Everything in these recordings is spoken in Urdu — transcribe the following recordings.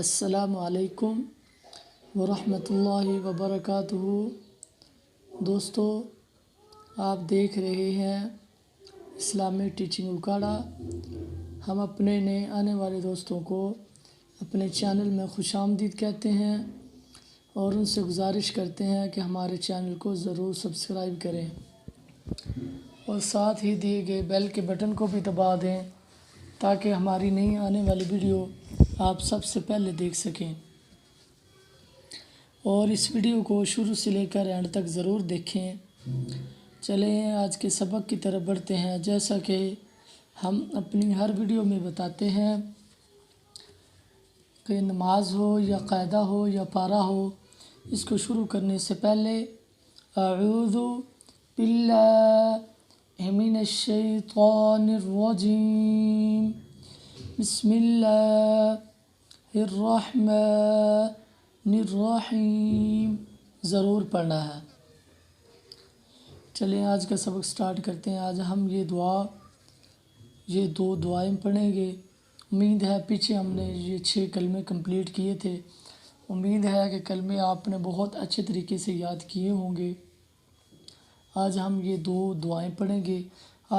السلام علیکم ورحمۃ اللہ وبرکاتہ۔ دوستو، آپ دیکھ رہے ہیں اسلامک ٹیچنگ اکاڑا۔ ہم اپنے نئے آنے والے دوستوں کو اپنے چینل میں خوش آمدید کہتے ہیں اور ان سے گزارش کرتے ہیں کہ ہمارے چینل کو ضرور سبسکرائب کریں اور ساتھ ہی دیے گئے بیل کے بٹن کو بھی دبا دیں تاکہ ہماری نئی آنے والی ویڈیو آپ سب سے پہلے دیکھ سکیں، اور اس ویڈیو کو شروع سے لے کر اینڈ تک ضرور دیکھیں۔ چلیں آج کے سبق کی طرف بڑھتے ہیں۔ جیسا کہ ہم اپنی ہر ویڈیو میں بتاتے ہیں کہ نماز ہو یا قاعدہ ہو یا پارہ ہو، اس کو شروع کرنے سے پہلے اعوذ باللہ من الشیطان الرجیم بسم اللہ الرحمن الرحیم ضرور پڑھنا ہے۔ چلیں آج کا سبق سٹارٹ کرتے ہیں۔ آج ہم یہ دو دعائیں پڑھیں گے۔ امید ہے پیچھے ہم نے یہ 6 کلمے کمپلیٹ کیے تھے۔ امید ہے کہ کلمے آپ نے بہت اچھے طریقے سے یاد کیے ہوں گے۔ آج ہم یہ 2 دعائیں پڑھیں گے۔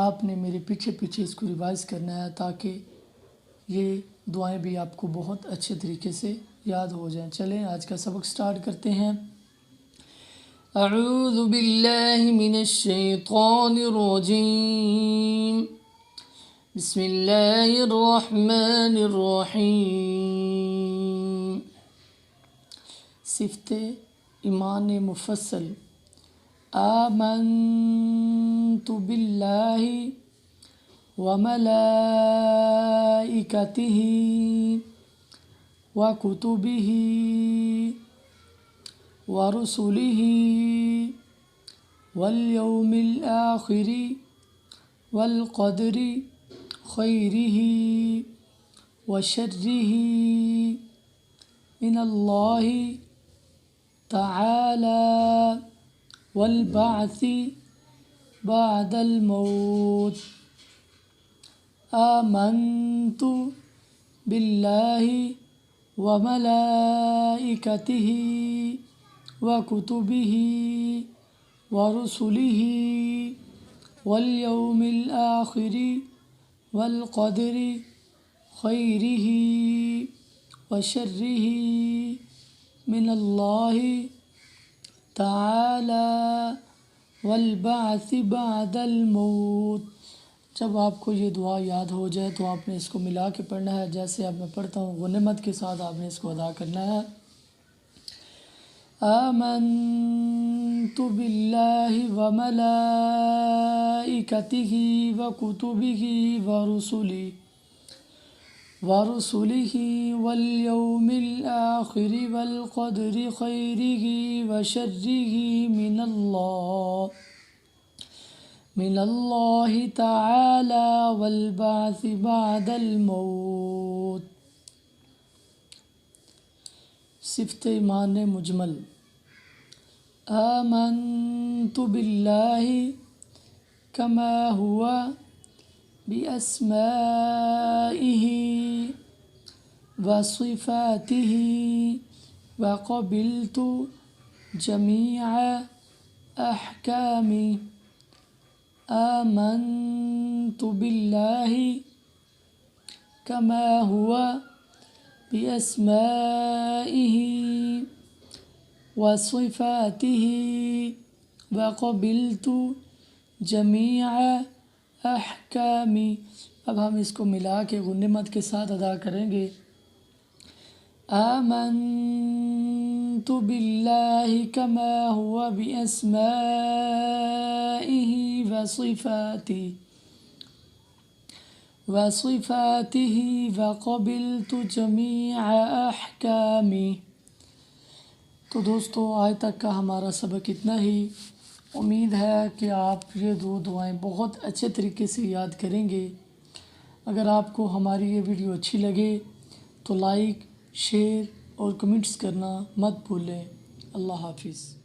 آپ نے میرے پیچھے اس کو ریوائز کرنا ہے تاکہ یہ دعائیں بھی آپ کو بہت اچھے طریقے سے یاد ہو جائیں۔ چلیں آج کا سبق سٹارٹ کرتے ہیں۔ اعوذ باللہ من الشیطان الرجیم بسم اللہ الرحمن الرحیم۔ صفت ایمان مفصل۔ آمنت باللہ وملائکتہ وکتبہ ورسلہ والیوم الآخر والقدر خیرہ وشرہ من اللہ تعالی والبعث بعد الموت۔ آمنت باللہ وملائکتہ وکتبہ ورسلہ والیوم الآخر والقدر خیرہ وشرہ من اللہ تعالی والبعث بعد الموت۔ جب آپ کو یہ دعا یاد ہو جائے تو آپ نے اس کو ملا کے پڑھنا ہے۔ جیسے اب میں پڑھتا ہوں غنیمت کے ساتھ آپ نے اس کو ادا کرنا ہے۔ آمنت باللہ وملائکتہ وکتبہ ورسلہ والیوم الآخر والقدر خیرہ وشرہ من اللہ تعالی والبعث بعد الموت۔ صفت ایمان مجمل۔ آمنت باللہ کما ہوا باسمائہ وصفاتہ وقبلت جمیع احکامہ۔ آمنت باللہ کما ہوا باسمائہ وصفاتہ وقبلت جمیع احکامہ۔ اب ہم اس کو ملا کے غنیمت کے ساتھ ادا کریں گے۔ آمنت باللہ کما ہوا باسمائہ وصفاتہ وقبلت جمیع احکامہ۔ تو دوستو آج تک کا ہمارا سبق اتنا ہی۔ امید ہے کہ آپ یہ 2 دعائیں بہت اچھے طریقے سے یاد کریں گے۔ اگر آپ کو ہماری یہ ویڈیو اچھی لگے تو لائک، شیئر اور کمنٹس کرنا مت بھولیں۔ اللہ حافظ۔